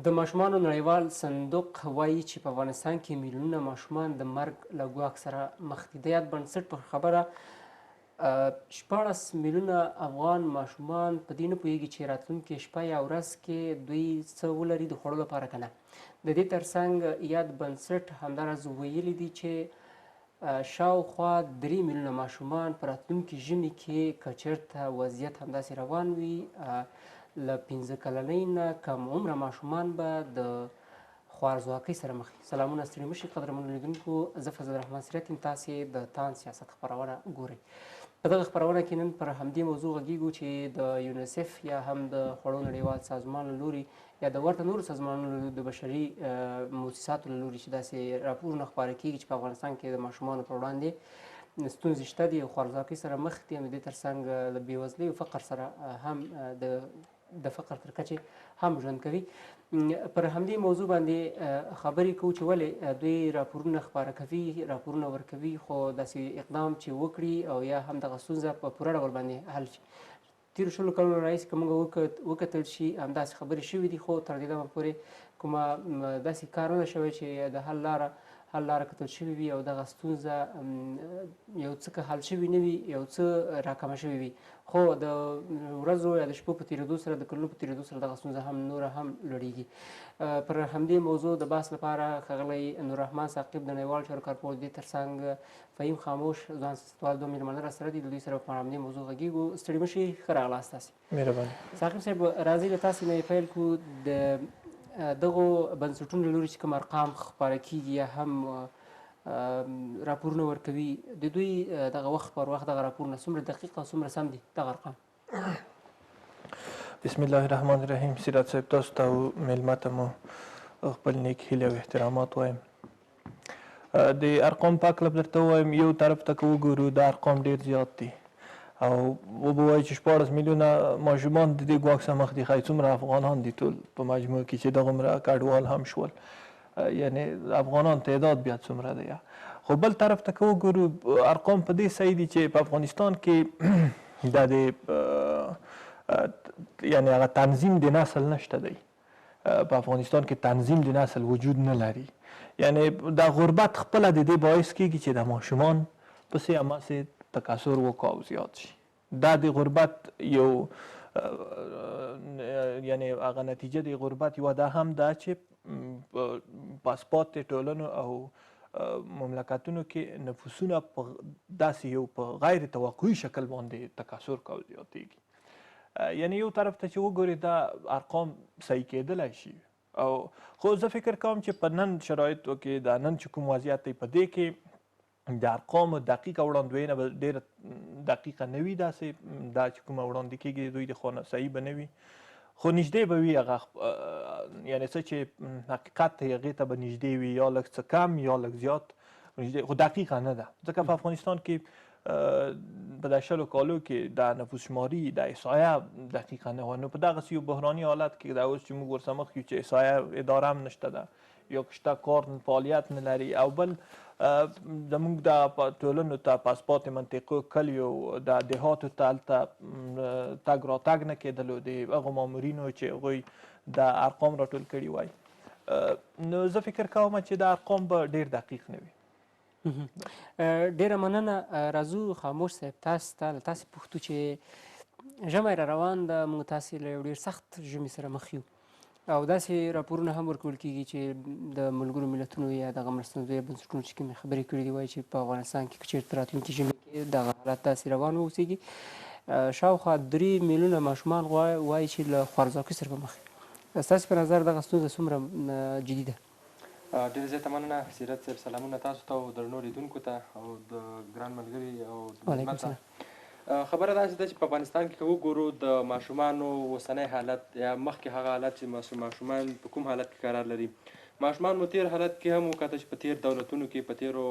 د ماشومانو نړیوال صندوق وایي چې په افغانستان کې میلیونونه ماشومان د مرګ له ګواښ سره مخ دي. د یاد بنسټ په خبره 14 میلیونه افغان ماشومان په دې نه پوهېږي چې راتلونکې شپه یا ورځ کې دوی څه ولري د خوړو لپاره که نه. د دې ترڅنګ یاد بنسټ همداراز ویلي دي چې شاوخوا 3 میلیونه ماشومان په راتلونکي ژمي کې که چېرته وضعیت همداسې روان وي له 15 کلنۍ نه کم عمره ماشومان به د خوارځواکۍ سره مخ وي. سلامونه ستړي مه شئ قدرمنو لیدونکو، زه فضل الرحمن سریت یم، تاسې د تان سیاست خپرونه ګورئ. په دغه خپرونه کې نن پر همدې موضوع غږیږو چې د یونیسف یا هم د خوړو نړیوال سازمان له لوري یا د ورته نورو سازمانونو د بشري مؤسساتو له لوري چې داسې راپورونه خپاره کېږي چې په افغانستان کې د ماشومانو پر وړاندې ستونزې شته دي او خوارځواکۍ سره مخ دي، او د دې ترڅنګ د بېوزلۍ او فقر سره هم د فقر تر کچې هم ژوند کوي. پر همدې موضوع باندې خبرې کوو چې ولې دوی راپورونه خپاره کوي، راپورونه ورکوي، خو داسې اقدام چې وکړي او یا هم دغه ستونزه په پوره ډول باندې حل شي. تېرو 20 کلونو راهیسې که موږ وکتل شي همداسې خبرې شوي دي، خو تر دې دمه پورې کومه داسې کار نه دی شوی چې د حل لاره کتل شوې وي او دغه ستونزه یو څه که حل شوي نه وي، یو څه راکمه شوې وي. خو د ورځو یا د شپو په تېرېدو سره، د کلونو په تېرېدو سره دغه ستونزه هم نوره هم لوړېږي. پر همدې موضوع د بحث لپاره ښاغلی نوررحمان ثاقب د نړیوال چارو کارپوه، د دې ترڅنګ فهیم خاموش ځوان سیاستوال، دوه مېلمانه راسره دي. د دوی سره په همدې موضوع غږېږو. ستړي مه شئ، ښه راغلاست تاسې. مهرباني. ثاقب صاحب، راځئ له تاسې نه یې پیل کړو. د دغو بنسټونو له لوري چې کوم ارقام خپاره کېږي یا هم راپورونه ورکوي، د دوی دغه وخت پر وخت دغه راپورونه څومره دقیق او څومره سم دي دغه ارقام؟ بسم الله الرحمن الرحیم. سیرت صاحب، تاسو ته او میلمه ته مو خپل نیک هیلې او احترامات وایم. د ارقام په هکله درته ووایم، یو طرف ته که وګورو دا ارقام ډېر زیات دي او وبه وایو چې 14 میلیونه ماشومان د دې ګواښ سره مخ دي. ښایي څومره افغانان دي ټول په مجموع کې چې دغومره کډوال هم شول، یعنی افغانان تعداد بیا څومره دی. خو بل طرف ته که وګورو ارقام په دې صحیح دي چې په افغانستان کې دا د یعنی هغه تنظیم د نسل نشته دی. په افغانستان کې تنظیم د نسل وجود نه لري. یعنی دا غربت خپله د دې باعث کېږي چې د ماشومان پسې هماسې تکثر وکړو او زیات شي. دا د غربت یو یعنی هغه نتیجه د غربت یوه دا هم ده چې پاسپورت ټولنو او مملکتونو کې نفوسونه په داسې یو په غیر توقعي شکل باندې تکثر کوي، زیاتېږي. یعنی یو طرف ته چې وګورې دا ارقام صحیح کېدلی شي، او خو زه فکر کوم چې په نن شرایطو کې دا نن چې کوم وضعیت دی په دې کې د ارقامو دقیقه وړاندوینه به ډېره دقیقه نه وي. داسې دا چې کومه وړاندې کېږي د دوی د خوا نه صحیح به نه وي، خو نږدې به وي. هغه یعنی څه چې حقیقت دی هغې ته به نږدې وي، یا لږ څه کم یا لږ زیات نږدې، خو دقیقه نه ده. ځکه په افغانستان کې په دا 20 کالو کې د نفوس شماري د احصایه دقیقه نه وه. نو په دغسې یو بحراني حالت کې دا اوس چې موږ ورسره مخ یو چې احصایه اداره هم نشته ده، یا که شته کار فعالیت نه لري، او بل زموږ د ټولنو ته په اسباط منطقو کلیو د دهاتو ته هلته تګ راتګ نه کېدلو د هغو مامورینو چې هغوی د ارقام راټول کړي وای. نو زه فکر کوم چې دا ارقام به ډېر دقیق نه وي. ډېره مننه. راځو خاموش صاحب، تاسو ته له تاسې پوښتو چې ژمی را روان ده، موږ تاسې له یو ډېر سخت ژمي سره مخ یو او داسې راپورونه هم ورکول کېږي چې د ملګرو ملتونو یا دغه مرستندویه بنسټونو چې کومې خبرې کړي دي وایي چې په افغانستان کې که چېرته راتلونکي ژمي کې دغه حالت داسې روان واوسېږي، شاوخوا 3 میلیونه ماشومان وایي چې له خوارځواکۍ سره به مخ وي. ستاسې په نظر دغه ستونزه څومره جدي ده؟ ډېره زیاته مننه سیرت صاحب. سلامونه تاسو ته او درنو لیدونکو ته او د ګران ملګري او خدمت ته. خبره داسې ده چې په افغانستان کې که وګورو د ماشومانو اوسنی حالت یا مخکې هغه حالت چې ماشومان په کوم حالت کې قرار لري، ماشومان مو تېر حالت کې هم وکتل چې په تېر دولتونو کې په تېرو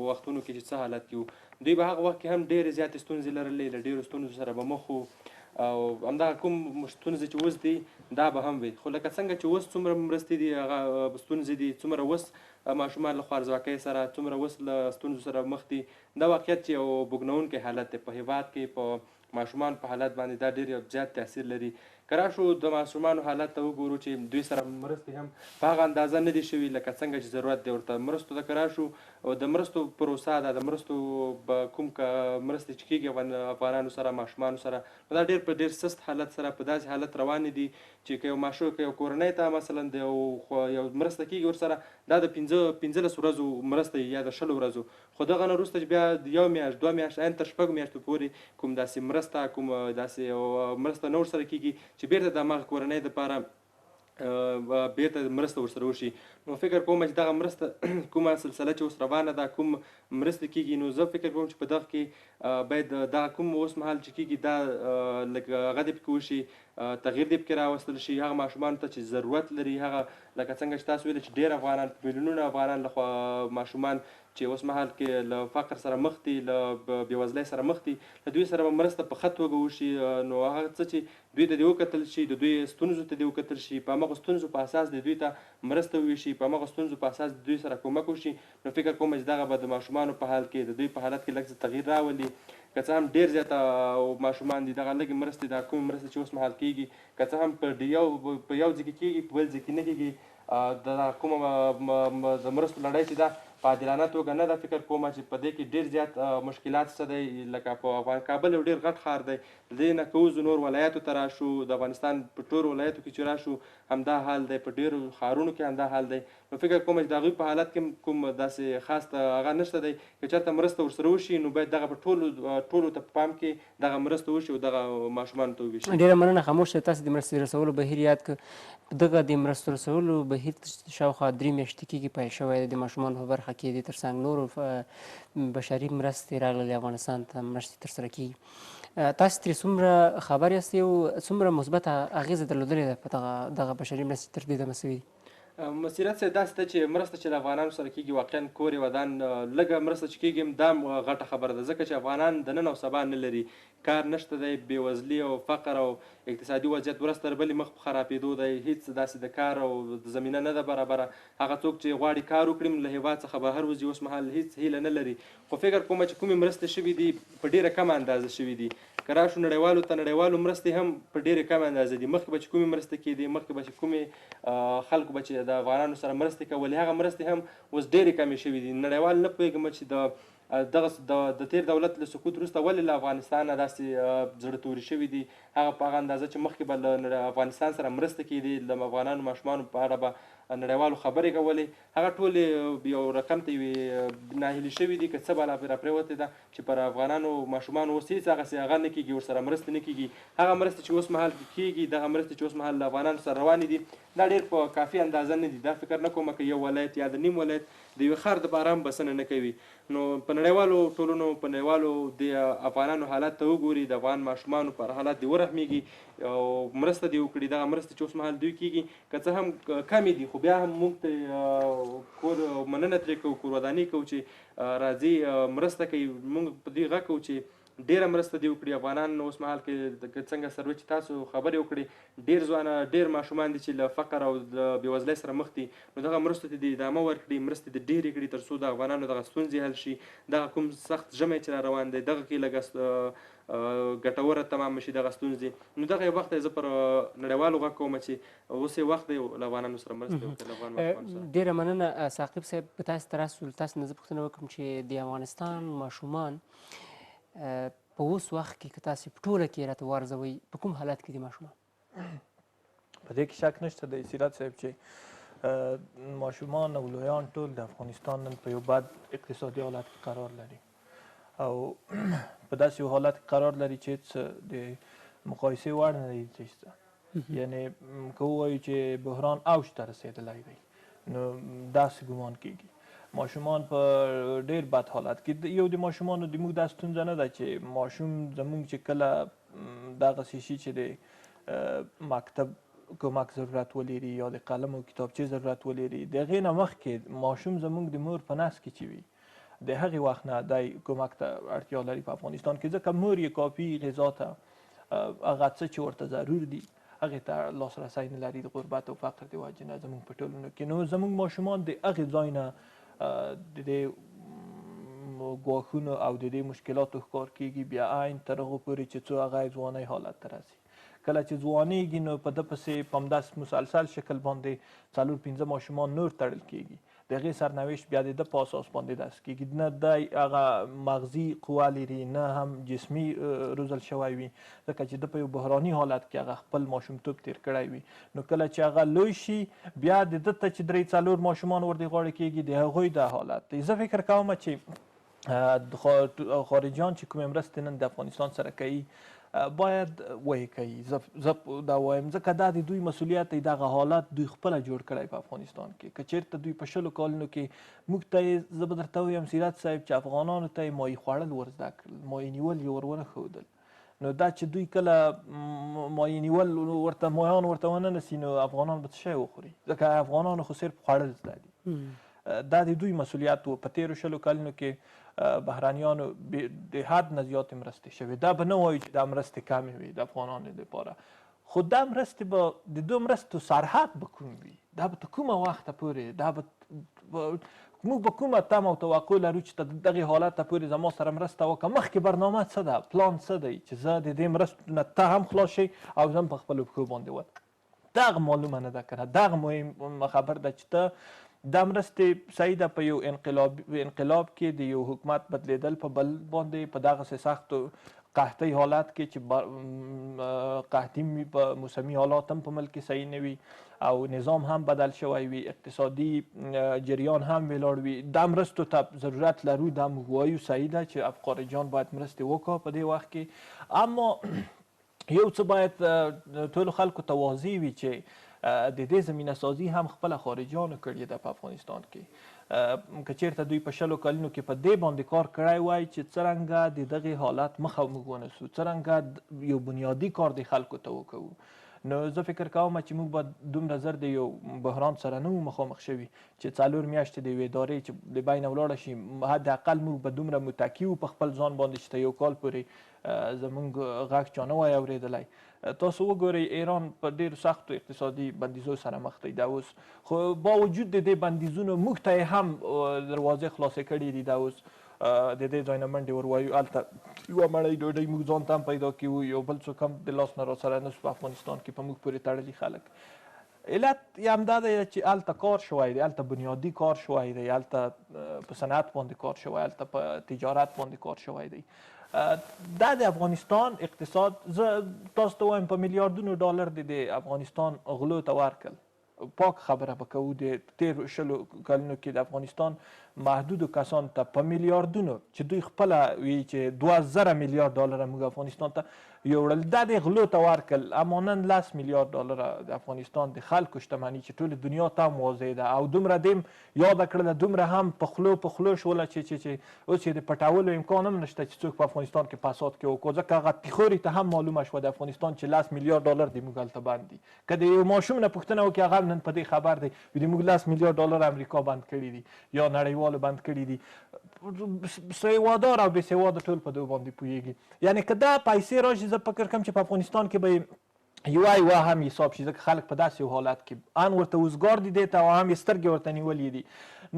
وختونو کې چې څه حالت کې وو، دوی به هغه وخت کې هم ډېرې زیاتې ستونزې لرلې، له ډېرو ستونزو سره به مخ وو او همدغه کوم ستونزې چې اوس دي دا به هم وي. خو لکه څنګه چې اوس څومره مرستې دي، هغه ستونزې دي، څومره اوس ماشومان له خوارځواکۍ سره، څومره اوس له ستونزو سره مخ دي، دا واقعیت چې یو بوږنونکی حالت دی په هېواد کې. په ماشومان په حالت باندې دا ډېر زیات تاثیر لري که راشو د ماشومانو حالت ته وګورو چې دوی سره مرستې هم په هغه اندازه نه دي شوي لکه څنګه چې ضرورت دی ورته مرستو ته که راشو د مرستو پروسه ده د مرستو به کوم مرستې چې کېږي افغانانو سره ماشومانو سره دا ډېر په ډېر سست حالت سره په داسې حالت روانې دي چې که یو ماشوم که یو کورنۍ ته مثلا د یو مرسته کېږي ورسره دا د 15 ورځو مرسته یا د 20 ورځو خو دغه نه وروسته چې بیا د 1 میاشت 2 میاشت عین تر 6 میاشتو پورې کوم داسې مرسته کوم داسې مرسته نه ورسره کېږي چې بیرته د هغه کورنۍ دپاره بیرته مرسته ورسره وشي نو فکر کوم چې دغه مرسته کومه سلسله چې اوس روانه ده کوم مرستې کېږي نو زه فکر کوم چې په دغه کې باید دغه کوم اوس مهال چې کېږي دا لږ هغه دې پکې وشي تغییر دې پکې راوستل شي هغه ماشومانو ته چې ضرورت لري هغه لکه څنګه چې تاسو ویل چې ډېر افغانان میلیونونه افغانان لخوا ماشومان چې اوس مهال کې له فقر سره مخ دي له بېوزلۍ سره مخ دي له دوی سره به مرسته په ښه توګه وشي نو هغه څه چې دوی ته دې وکتل شي د دوی ستونزو ته دې وکتل شي په همغه ستونزو په اساس د دوی ته مرسته وویشي په همغه ستونزو په اساس د دوی سره کومک وشي نو فکر کوم چې دغه به د ماشومانو په حال کې د دوی په حالت کې لږ څه تغییر راولي که څه هم ډېر زیاته ماشومان دي دغه لږې مرستې دا کومې مرستې چې اوس مهال کېږي که څه هم په یو ځای کې کېږي په بل ځای کې نه کېږي د کومه د مرستو لړۍ چې ده په عادلانه توګه نه ده فکر کوم چې په دې کې ډېر زیات مشکلات څه دی لکه په کابل یو ډېر غټ ښار دی د دې نه که وځو نور ولایاتو ته راشو د افغانستان په ټولو ولایاتو کې چې راشو همدا حال دی په ډېرو ښارونو کې همدا حال دی نو فکر کوم چې د هغوی په حالت کې کوم داسې خاص هغه نشته دی که چېرته مرسته ورسره وشي نو باید دغه په ټولو ته په پام کې دغه مرسته وشي او دغه ماشومانو ته وویشي ډېره مننه خاموش تاسو د مرستې رسولو بهیر یاد کړ دغه د مرستو رسولو بهیر شاوخوا 3 میاشتې کېږي پیل شوی دی د ماشومانو په برخه کې د ترڅنګ نورو بشري مرستې راغلې افغانستان ته مرستې ترسره کېږي تاسو ترې څومره خبر یاستئ او څومره مثبته اغېزه درلودلې ده په دغه بشري مرستې تر دې دمه سوي دي مسیرت صاحب داسې ده چې مرسته چې د افغانانو سره کېږي واقعا کور یې ودان لږه مرسته چې کېږي هم دا غټه خبره ده ځکه چې افغانان د نن او سبا نه لري کار نشته دی بېوزلي او فقر او اقتصادي وضعیت ورځ تر بلې مخ په خرابېدو دی هېڅ داسې د کار او د زمینه نه ده برابره هغه څوک چې غواړي کار وکړي له هېواد څخه بهر وځي اوس مهال هېڅ هیله نه لري خو فکر کومه چې کومې مرستې شوي دي په ډېره کمه اندازه شوي دي که راشو نړیوالو مرستې هم په ډېرې کمه اندازه دي مخکې به چې کومې مرستې کېدې مخکې به چې کومې خلکو به چې د افغانانو سره مرستې کولې هغه مرستې هم اوس ډېرې کمې شوي دي نړیوال نه پوهېږم چې د تیر دولت له سقوط وروسته ولې له افغانستانه داسې زړه توري شوي دي هغه په هغه اندازه چې مخکې به له افغانستان سره مرسته کېدې د افغانانو ماشومانو په اړه به نړیوالو خبرې کولې هغه ټولې یو رقم ته یوې ناهیلي شوي دي که څه به لا راپرېوتې ده چې پر افغانانو ماشومانو اوس هېڅ هغسې هغه نه کېږي ورسره مرستې نه کېږي هغه مرستې چې اوس مهال کېږي دغه مرستې چې اوس مهال له افغانانو سره روانې دي دا ډېر په کافي اندازه نه دي دا فکر نه کومه که یو ولایت یا د نیم ولایت د یوې ښار دپاره هم بسنه نه کوي نو په نړیوالو ټولنو په نړیوالو د افغانانو حالت ته وګوري د افغان ماشومانو پر حالت دې ورحمېږي او مرسته دې وکړي دغه مرستې چې اوس مهال دوی کېږي که څه هم کمې دي خو بیا هم موږ ته کور مننه ترې کوو کور وداني کوو چې راځي مرسته کوي موږ په دې غږ کوو چې ډېره مرسته دې وکړي افغانان اوس مهال کې څنګه سروي چې تاسو خبرې وکړې ډېر ځوانه ډېر ماشومان دي چې له فقر او د بېوزلۍ سره مخ دي نو دغه مرستو ته دې ادامه ورکړي مرستې دې ډېرې کړي تر څو د افغانانو دغه ستونزې حل شي دغه کوم سخت ژمی چې را روان دی دغه کې لږه ګټوره تمام شي دغه ستونزې نو دغه یو وخت زه پر نړیوالو غږ کوم چې اوس یې وخت دی له افغانانو سره مرسته وکړي له افغان ماشومانو سره ډېره مننه ثاقب صاحب په تاسو ته راسو تاسو نه زه پوښتنه وکړم چې د افغانستان ماشومان په اوس وخت کې که تاسې په ټوله کې راته وارزوئ په کوم حالت کې دي ماشومان په دې کې شک نشته دی سیرت صاحب چې ماشومان او لویان ټول د افغانستان نن په یو بد اقتصادي حالت کې قرار لري او په داسې یو حالت کې قرار لري چې هېڅ د مقایسې وړ نه دی هېڅ یعنې که ووایو چې بحران اوج ته رسېدلی دی نو داسې ګمان کېږي ماشومان په ډېر بد حالت کې یو د ماشومانو د موږ دا ستونزه نه ده چې ماشوم زموږ چې کله دغسې شي چې د مکتب کمک ضرورت ولري یا د قلم او کتابچې ضرورت ولري د هغې نه مخکې ماشوم زموږ د مور په نس کې چې وي د هغې وخت نه دی کمک ته اړتیا لري په افغانستان کې ځکه مور یې کافي غذا ته هغه څه چې ورته ضرور دي هغې ته لاسرسی نه لري د غربت او فقر د وجې نه زموږ په ټولنو کې نو زموږ ماشومان د هغې ځای نه د دې ګواښونو او د دې مشکلاتو ښکار کېږي بیا عین تر هغو پورې چې څو هغه ځوانۍ حالت ته رسي کله چې ځوانېږي نو په ده پسې په همداسې مسلسل شکل باندې 4-5 ماشومان نور تړل کېږي. د هغې سرنوشت بیا د ده په اساس باندې داسې کېږي، نه دی هغه مغزي قوه لري نه هم جسمي روزل شوی وي، ځکه چې ده په یو بحراني حالت کې هغه خپل ماشومتوب تیر کړی وي. نو کله چې هغه لوی شي بیا د ده ته چې 3-4 ماشومان ور د غاړې کېږي، د هغوی دا حالت دی. زه فکر کوم چې خارجیان چې کومې مرستې نن د افغانستان سره کوي باید ویې کوي. زه دا وایم ځکه دا د دوی مسؤلیت دی، دغه حالت دوی خپله جوړ کړی په افغانستان کې. که چېرته دوی په 20 کالونو کې موږ ته یې، زه به درته ووایم سیرت صاحب، چې افغانانو ته یې مایع خوړل ور زده کړل، مایع نیول یې ور ښودل. نو دا چې دوی کله مایع نیول ورته مایعان ورته ونه نسي نو افغانان به څه شی وخوري؟ ځکه افغانانو خو صرف خوړل زده دي. دا د دوی مسؤلیت و. په تېرو 20 کلونو کې بهرنیانو د حد نه زیاتې مرستې شوې. دا به نه وایو چې دا مرستې کمې وي د افغانانو لپاره، خو دا مرستې به د دوه مرستو سرحد به کوم وي؟ دا به تر کومه وخته پورې، دا به موږ به کومه تمه او توقع لرو چې تر دغې حالته پورې زما سره مرسته وکړه؟ مخکې برنامه څه ده؟ پلان څه دی چې زه د دې مرستو نه ته هم خلاص شي او زه هم په خپلو پښو باندې ودرېږم؟ دغه معلومه نه ده که نه. دغه مهم خبر ده چې ته دا مرستې صحیح ده په یو انقلاب کې د یو حکومت بدلیدل په بل باندې، په دغسې سختو قحطۍ حالات کې چې قحطي په موسمي حالات هم په ملک کې صحیح نه وي او نظام هم بدل شوی وي، اقتصادي جریان هم ولاړ وي، دا مرستو ته ضرورت لرو. دا موږ وایو صحیح ده چې خارجیان باید مرستې وکړي په دې وخت کې. اما یو څه باید ټولو خلکو ته واضح وي چې د دې زمینه سازي هم خپله خارجیانو کړې ده په افغانستان کې. که چېرته دوی په 20 کلونو کې په دې باندې کار کړی وای چې څرنګه د دغې حالت مخه موږ ونیسو، څرنګه یو بنیادي کار د خلکو ته وکړو، نو زه فکر کوم چې موږ به دومره زر د یو بحران سره نه وو مخامخ شوي چې 4 میاشتې د یوې ادارې چې د بینه ولاړه شي، حداقل موږ به دومره متکي وو په خپل ځان باندې چې تر 1 کال پورې زموږ غږ چا نه وای اورېدلی. تاسو وګورئ ایران په ډېرو سختو اقتصادي بندیزو سره مخ دی دا اوس، خو باوجود د دې بندیزونو موږ ته یې هم دروازې خلاصې کړي دي. دا اوس د دې ځای نه منډې ور وایو، هلته یوه مړۍ ډوډۍ موږ ځان ته هم پیدا کړو، یو بل څوک هم د لاس نه راسره نه په افغانستان کې په موږ پورې تړلي خلک. علت یې همدا دی چې هلته کار شوی دی، هلته بنیادي کار شوی دی، هلته په صنعت باندې کار شوی، هلته په تجارت باندې کار شوی دی. دا د افغانستان اقتصاد، زه تاسو ته وایم په میلیاردونو ډالر د افغانستان غلو ته ورکړل. پاک خبره به کوو د تېرو 20 کلونو کې د افغانستان محدودو کسانو ته په میلیاردونو چې دوی خپله وایي چې 2000 میلیارد ډالره موږ افغانستان ته یوړل، دا د غلو ته ورکړل. اما نن 10 میلیارد ډالره د افغانستان د خلکو شتمني چې ټولې دنیا ته هم واضح ده او دومره دې یاده کړله، دومره هم په خلو شوله چې اوس یې د پټولو امکان هم نشته چې څوک په افغانستان کې فساد کې وکړو، ځکه هغه پیښوري ته هم معلومه شوه د افغانستان چې 10 میلیارد ډالر د موږ هلته بند دي. که د یو ماشوم نه پوښتنه وکړي هغه نن په دې خبر دی چې موږ 10 میلیارد ډالر امریکا بند کړي دي یا نړیوالو بند کړي دي. سوادار او بې سواده ټول په دې باندې پوهېږي. یعنې که دا پیسې راشي، زه فکر کوم چې په افغانستان کې به یوه هم حساب شي، ځکه خلک په داسې یو حالت کې ان ورته وزګار دي دې ته او هم یې سترګې ورته نیولې دي.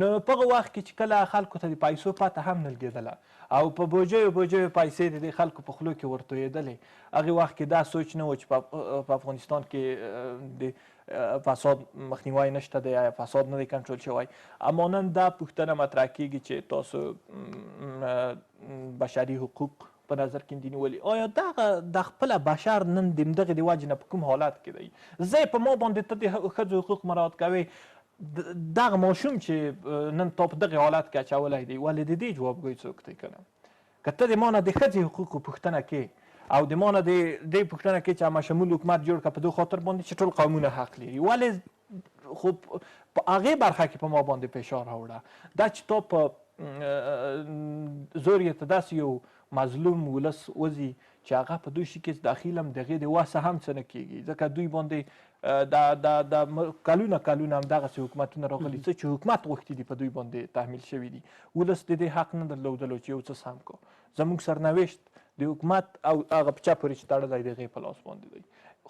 نو په هغه وخت کې چې کله خلکو ته د پیسو پته هم نه لګېدله او په بوجیو پیسې د دې خلکو په خولو کې ورتویېدلې، هغې وخت کې دا سوچ نه و چې په افغانستان کې د فساد مخنیوی نشته دی، فساد نه دی کنټرول شوی. اما نن دا پوښتنه مطرح کېږي چې تاسو بشري حقوق په نظر کې دي نیولي، آیا دغه د خپله بشر نن د همدغې د وجې نه په کوم حالت کې دی؟ زه په ما باندې ته د ښځو حقوق مراعات کوې، دغه ماشوم چې نن تا په دغې حالت کې اچولی دی، ولې د دې جوابګوی څوک دی؟ که نه، که ته د ما نه د ښځې حقوقو پوښتنه کې او د ما نه د دې پوښتنه کې چې همشمول حکومت جوړ کړه په دې خاطر باندې چې ټول قومونه حق لري، ولې خو په هغې برخه کې په ما باندې فشار راوړه؟ دا چې تا په زور یې ته داسې یو مظلوم ولس وځي چې هغه په دوی شي کې داخل هم د هغې د وسه هم څه نه کېږي، ځکه دوی باندې د کلونه همدغسې حکومتونه راغلي، څه چې حکومت غوښتي دي په دوی باندې تحمیل شوي دي. ولس د دې حق نه درلودلو چې یو څه سم کړو. زموږ سرنوشت د حکومت او هغه په چا پورې چې تړلی د هغې په لاس باندې دی.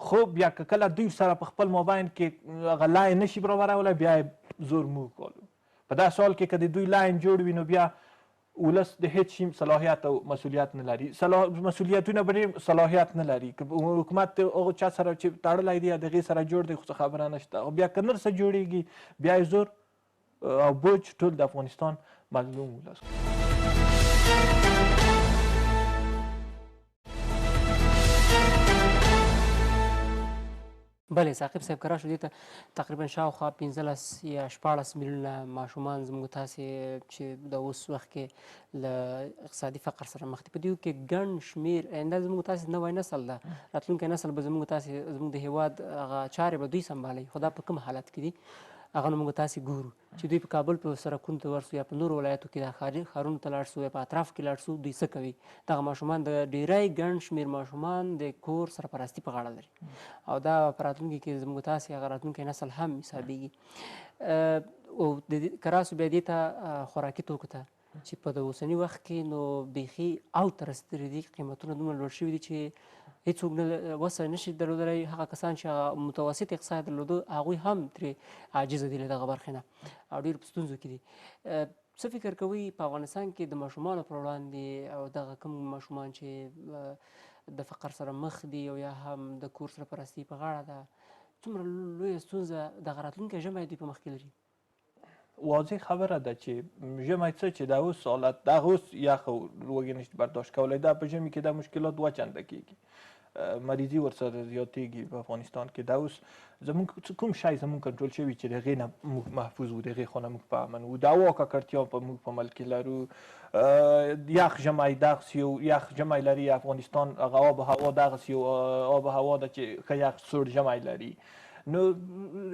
خو بیا که کله دوی سره په خپل مابین کې هغه لاین نشي برابرولی، بیا یې زور موږ کوو. په داسې حال کې که د دوی لاین جوړ وي نو بیا ولس د هیڅ شي صلاحیت او مسؤلیت نه لري مسؤلیتونه به صلاحیت نه لري حکومت هغه چا سره چې تړلی دی د هغې سره جوړ دی خو څه خبره نشته او بیا که نه څه جوړېږي بیا یې زور او بوج ټول د افغانستان مظلوم ولس. بله ثاقب صاحب که راشو دې ته تقریبا شاوخوا 15 یا 14 میلیونه ماشومان زموږ تاسې چې د اوس وخت کې له اقتصادي فقر سره مخ دي په دې کې ګڼ شمېر آینده زموږ تاسې نوی نسل ده راتلونکی نسل به زموږ د هیواد هغه چارې به دوی سنبالوي خو دا په کوم حالت کې دي هغه نو موږ تاسې ګورو چې دوی په کابل په سرکونو ته ورسو یا په نورو ولایتو کې د ښارونو ته لاړ سو یا په اطرافو کې لاړ سو دوی څه کوي دغه ماشومان د ډیری ګڼ شمېر ماشومان د کور سرپرستي په غاړه لري او دا په راتلونکي کې زموږ تاسې هغه راتلونکی نسل هم حسابېږي او که راسو بیا دې ته خوراکي توکو ته چې په د اوسني وخت کې نو بیخي او ته رسېدلي دي قیمتونه دومره لوړ شوي دي چې هیڅوک نه وسه نشي درلودلی هغه کسان چې هغه متوسط اقتصاد درلوده هغوی هم ترې عاجزه دي له دغه برخې نه او ډېر په ستونزو کې دي څه فکر کوئ په افغانستان کې د ماشومانو پر وړاندې او دغه کوم ماشومان چې د فقر سره مخ دي او یا هم د کور سرپرستي په غاړه ده څومره لویه ستونزه دغه راتلونکی ژمی دوی په مخ کې لري واضح خبره ده چې ژمی څه چې دا اوس حالت دغه اوس یخ او لوږې نشي برداشت کولی دا په ژمي کې دا مشکلات دوه چنده کېږي مریضي ورسره زیاتېږي په افغانستان کې دا اوس زموږ کوم شی زموږ کنټرول شوي چې د هغې نه موږ محفوظ وو د هغې خوا نه موږ په امن وو د هوا ککړتیا په موږ په ملک کې لرو یخ ژمی دغسې یو یخ ژمی لري افغانستان هغه آب و هوا دغسې یو آب و هوا ده چې ښه یخ سوړ ژمی لري نو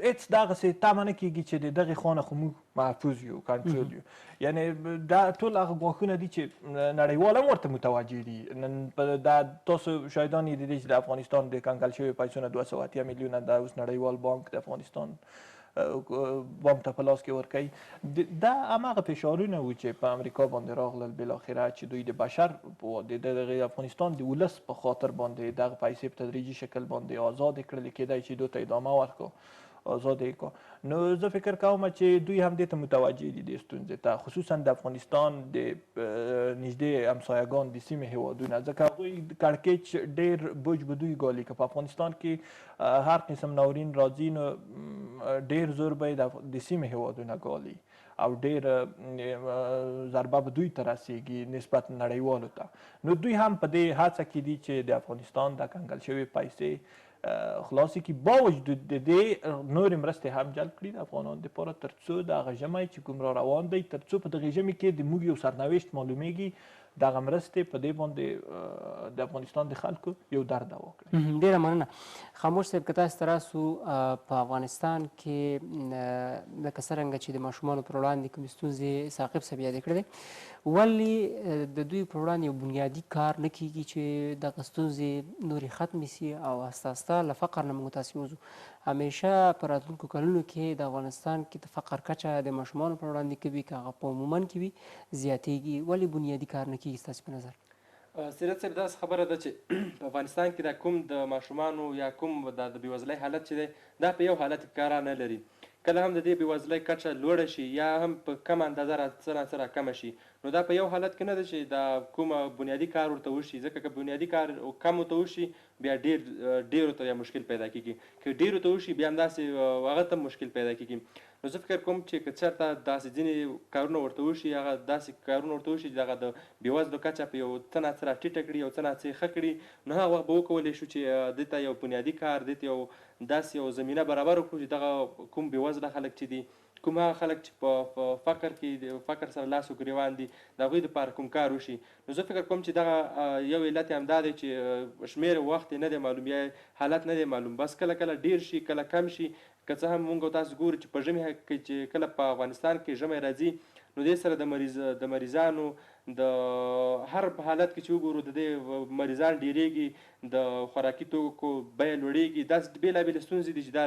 هېڅ دغسې تمه نه کېږي چې د دغې خوا نه خو موږ محفوظ یو کنټرول یو یعنې دا ټول هغه ګواښونه دي چې نړیوال هم ورته متوجه دي نن دا تاسو شاهدان یې دي چې د افغانستان د کنګل شویو پیسو نه 280 میلیونه دا اوس نړیوال بانک د افغانستان بام ته په لاس کې ورکوي دا هماغه فشارونه وو چې په امریکا باندې راغلل بالاخره چې دوی د بشر د دغه افغانستان د ولس په خاطر باندې دغه پیسې په تدریجي شکل باندې آزاد کړل کېدای چې دوی ته ادامه ورکړو آزاد یې کړو نو زه فکر کوم چې دوی هم دې ته متوجه دي د ستونزې ته خصوصا د افغانستان د نږدې همسایهګان د سیمې هیوادونه ځکه هغوی کړکېچ ډېر بوج به دوی ګالي که په افغانستان کې هر قسم ناورین راځي نو ډېر زور به یې د سیمې هیوادونه ګالي او ډېر ضربه به دوی ته رسېږي نسبت نړیوالو ته نو دوی هم په دې هڅه کې دي چې د افغانستان د کنګل شوې پیسې خلاصې کړي با وجود د دې نورې مرستې هم جلب کړي د افغانانو دپاره تر څو دغه ژمی چې کوم را روان دی تر څو په دغې ژمي کې د موږ یو سرنوشت معلومیږي دغه مرستې په دې باندې د افغانستان د خلکو یو درد دوا کړي. ډېره مننه خاموش صاحب که تاسو ته راسو په افغانستان کې لکه څرنګه چې د ماشومانو پر وړاندې کومې ستونزې ثاقب صاحب یادې کړې دی ولې د دوی پر وړاندې یو بنیادي کار نه کیږي چې دغه ستونزې نورې ختمې سي او استه استه له فقر نه موږ تاسې وځو همیشه په راتلونکو کلونو کې د افغانستان کې د فقر کچه د ماشومانو پر وړاندې که وي که هغه په عموما کې وي زیاتېږي ولې بنیادي کار نه کیږي ستاسې په نظر سیرت صاحب داسې خبره ده چې په افغانستان کې دا کوم د ماشومانو یا کوم د بېوزلۍ حالت چې دی دا په یو حالت کې کار نه لري کله هم د دې بېوزلۍ کچه لوړه شي یا هم په کمه اندازه څه ناڅه راکمه شي نو دا په یو حالت کې نه ده چې دا کومه بنیادي کار ورته وشي ځکه که بنیادي کار کم ورته وشي بیا ډېرو ته یا مشکل پیدا کېږي که ډېرو ته وشي بیا همداسې هغه ته مشکل پیدا کېږي نو زه فکر کوم چې که چېرته داسې ځینې کارونه ورته وشي هغه داسې کارونه ورته وشي چې دغه د بېوزلو کچه په یو څه ناڅه راټیټه کړي یو څه ناڅه یې ښه کړي نو هغه وخت به وکولی شو چې دې ته یو بنیادي کار دې ته یو داسې یو زمینه برابر کړو چې دغه کوم بېوزله خلک چې دي کوم هغه خلک چې په فقر کې د فقر سره لاس و ګریوان دي د هغوی دپاره کوم کار وشي نو زه فکر کوم چې دغه یو علت یې همدا دی چې شمېر وخت یې نه دی معلوم یا حالت نه دی معلوم بس کله کله ډېر شي کله کم شي که څه هم مونږ تاسو ګورو چې په ژمي کې چې کله په افغانستان کې ژمی راځي نو دې سره د مریضانو د هر په حالت کې چې وګورو د دې مریضان ډېرېږي د خوراکي توکو بیه لوړېږي داسې بېلابېلې ستونزې دي چې دا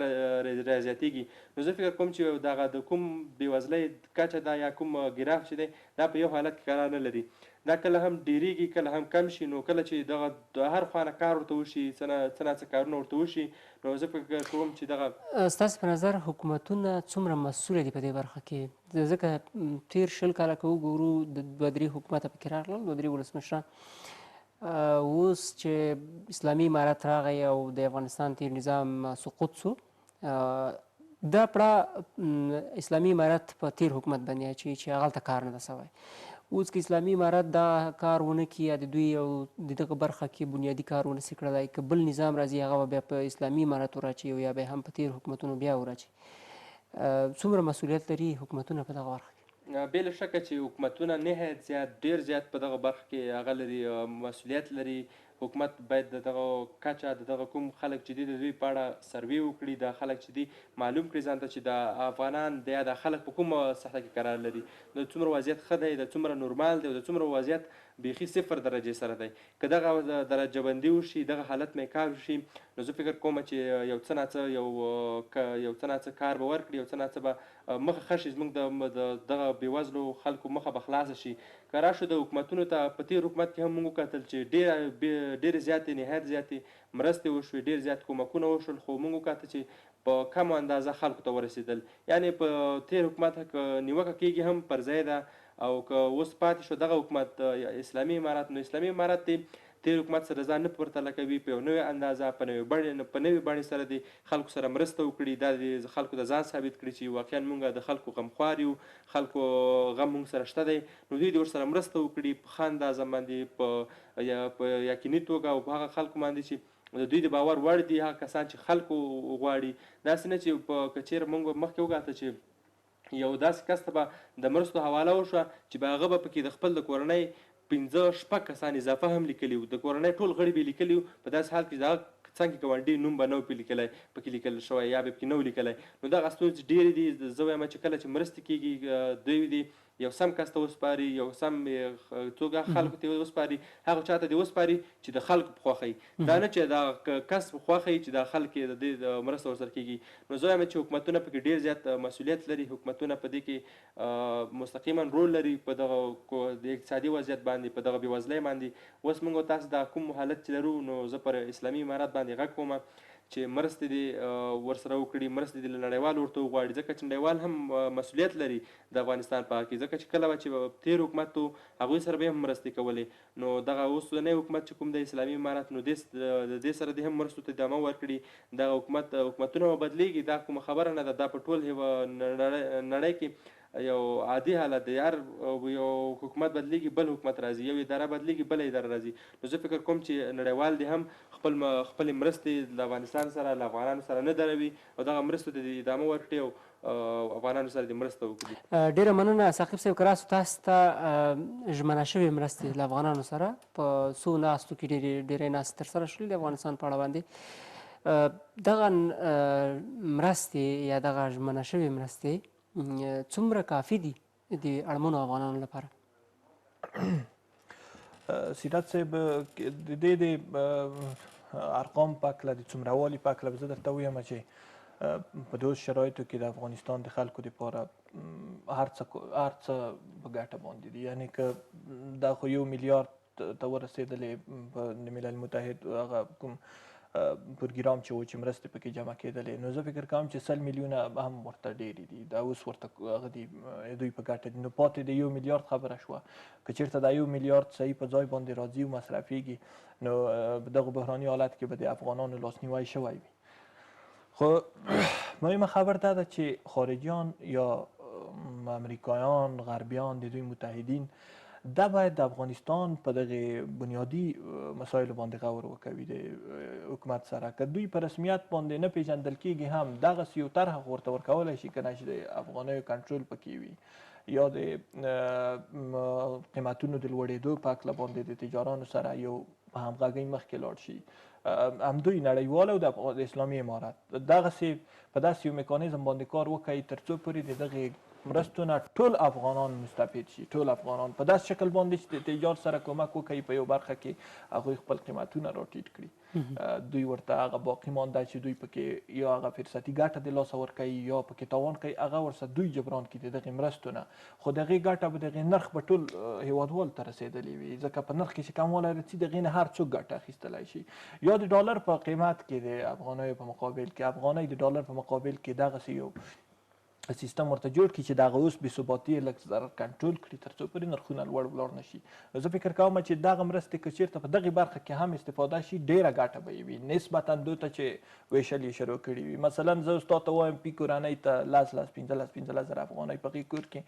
رازیاتېږي نو زه فکر کوم چې دغه د کوم بېوزلۍ کچه ده یا کوم ګراف چې دی دا په یو حالت کې قرار نه لري دا کله هم ډېرېږي کله هم کم شي نو کله چې دغه د هر خوا نه کار ورته وشي څه ناڅه کارونه ورته وشي نو زه فکر کوم چې دغه ستاسې په نظر حکومتونه څومره مسؤله دي په دې برخه کې ځکه تیر 20 کاله که وګورو د 2-3 حکومته پکې راغلل، 2-3 ولسمشران. اوس چې اسلامي امارت راغی او د افغانستان تیر نظام سقوط سو، دا پړه اسلامي امارت په تیر حکومت باندې اچوي چې هغلته کار نه ده سوی. اوس که اسلامي امارت دا کار ونه کړي یا د دوی او د دغه برخه کې بنیادي کار ونه سي کړلی، که بل نظام راځي هغه به بیا په اسلامي امارت وراچوي او یا به هم په تیر حکومتونو بیا وراچوي. څومره مسؤلیت لري حکومتونه په دغه برخه کې؟ بې له شکه چې حکومتونه نهایت زیات ډېر زیات په دغه برخه کې هغه لري، مسؤلیت لري. حکومت باید د دغه کچه د دغه کوم خلک چې دي د دوی په اړه سروې وکړي، د خلک چې دي معلوم کړي ځان ته چې د افغانان د یا د خلک په کومه سطحه کې قرار لري، د څومره وضعیت ښه دی، د څومره نورمال دی او د څومره وضعیت بیخي 0 درجې سره دی. که دغه درجه بندي وشي، دغه حالت میکار وشي، نو زه فکر کوم چې یو څه ناڅه کار به ورکړي، یو څه ناڅه به مخه ښه شي، زموږ د دغه بېوزلو خلکو مخه به خلاصه شي. که راشو د حکومتونو ته، په تېر حکومت کې هم موږ وکتل چې ډېرې زیاتې نهایت زیاتې مرستې وشوې، ډېر زیات کومکونه وشول، خو موږ وکتل چې په کمو اندازه خلکو ته ورسېدل. یعنې په تېر حکومت که نیوکه کېږي هم پر ځای ده، او که اوس پاتې شو دغه حکومت اسلامي امارت، نو اسلامي امارت دی تېر حکومت سره ځان نه پرتله کوي، په یو نوې اندازه په نوې بڼې سره د خلکو سره مرسته وکړي، دا د خلکو د ځان ثابت کړي چې واقعا موږ د خلکو غمخوار یو، خلکو غم موږ سره شته دی، نو دوی د ورسره مرسته وکړي په ښه اندازه باندې، په یقیني توګه، او په هغه خلکو باندې چې د دوی د باور وړ دي، هغه کسان چې خلکو غواړي. داسې نه چې که چېرې موږ مخکې وکاته چې یو داسې کس ته به د مرستو حواله وشوه چې به هغه به پکې د خپل د کورنۍ 5-6 کسان اضافه هم لیکلي وو، د کورنۍ ټول غړي به یې لیکلي وو، په داسې حال کې د هغه څنګه ګاونډي نوم به نه و پکې لیکل شوی یا به پکې نه و لیکلی. نو دغه ستونزې ډېرې دي. زه وایم چې کله چې مرستې کېږي، دوی دي یو سم کس ته وسپاري، یو سم توګه خلکو ته وسپاري، هغه چا ته دې وسپاري چې د خلکو په خوښه وي، دا نه چې د کس په خوښه وي چې دا خلک یې د دې مرسته ورسره کېږي. نو زه وایم چې حکومتونه پکې ډېر زیات مسؤلیت لري. حکومتونه په دې کې مستقیما رول لري په دغه د اقتصادي وضعیت باندې، په دغه بېوزلۍ باندې. اوس موږ تاسو دا کوم حالت چې لرو، نو زه پر اسلامي امارت باندې غږ کوم چې مرستې دې ورسره وکړي، مرستې دې له نړیوال ورته وغواړي، ځکه چې نړیوال هم مسؤلیت لري د افغانستان په حق کې، ځکه چې کله به چې تېر حکومت و هغوی سره به هم مرستې کولې، نو دغه اوسنی حکومت چې کوم د اسلامي امارت، نو د دې سره دې هم مرستو ته ادامه ورکړي. دغه حکومتونه به بدلېږي، دا کومه خبره نه ده، دا په ټول نړۍ کې یو عادي حالت دی. هر یو حکومت بدلېږي، بل حکومت راځي، یو اداره بدلېږي، بل اداره راځي. نو زه فکر کوم چې نړیوال دې هم خپلې مرستې له افغانستان سره، له افغانانو سره نه دروي، او دغه مرستو ته دې ادامه ورکړي او افغانانو سره دې مرسته وکړي. ډېره مننه ثاقب صاحب، که راسو تاسو ته ژمنه شوې مرستې له افغانانو سره په څو ناستو کې ډېرې ناستې ترسره شولې د افغانستان په اړه باندې، دغه مرستې یا دغه ژمنه شوې مرستې څومره کافي دي د اړمنو افغانانو لپاره؟ سیرت صاحب، د دې د ارقام په هکله، د څومروالي په هکله به زه درته ووایم چې په دې شرایطو کې د افغانستان د خلکو دپاره هر څه په ګټه باندې دي. یعنې که دا خو 1 میلیارد ته ورسېدلې په ملل متحد هغه کوم پروګرام چې و چې مرستې پکې جمع کېدلې، نو زه فکر کوم چې 100 میلیونه هم ورته ډېرې دي، دا اوس ورته هغه دي دوی په ګټه دي. نو پاتې د 1 میلیارد خبره شوه. که چېرته دا 1 میلیارد صحیح په ځای باندې راځي او مصرفېږي، نو په دغه بحراني حالت کې به د افغانانو لاسنیوی شوی وي. خو مهمه خبر دا ده چې خارجیان یا امریکایان، غربیان، د دوی متحدین، دا باید د افغانستان په دغه بنیادي مسایلو باندې غور وکوي د حکومت سره. که دوی په رسمیت باندې نه پیژندل کېږي هم دغسې یو طرح ورته ورکولی شي که نه چې د افغانیو کنټرول پکې وي، یا د قیمتونو د لوړېدو په هکله باندې د تجارانو سره یو په همغږۍ مخکې لاړ شي. همدوی نړیوال او د اسلامي امارت دغسې په داسې یو میکانیزم باندې کار وکړي تر څو پورې د دغې مرستو نه ټول افغانان مستفید شي، ټول افغانان په داسې شکل باندې چې د تجار سره کومک وکړي په یو برخه کې هغوی خپل قیمتونه راټیټ کړي، دوی ورته هغه باقي مانده چې دوی پکې یا هغه فرصتي ګټه د لاسه ورکوي یا پکې تاوان کوي، هغه ورسره دوی جبران کړي د دغې مرستو نه. خو د هغې ګټه به د هغې نرخ به ټول هېوادوالو ته رسېدلې وي، ځکه په نرخ کې چې کموالی رسي د هغې نه هر څوک ګټه اخیستلی شي. یا د ډالر په قیمت کې د افغانیو په مقابل کې، افغانۍ د ډالر په مقابل کې دغسې یو سیستم ورته جوړ کړي چې دغه اوس بې ثباتي یې لږ ضرر کنټرول کړي تر څو پورې نرخونه لوړ ولاړ نه شي. زه فکر کوم چې دغه مرستې که چېرته په دغې برخه کې هم استفاده شي ډېره ګټه به یې وي نسبتا دوی ته چې ویشل یې شروع کړي وي. مثلا زه اوس تا ته وایم پي کورنۍ ته 15 زره افغانۍ په هغې کور کې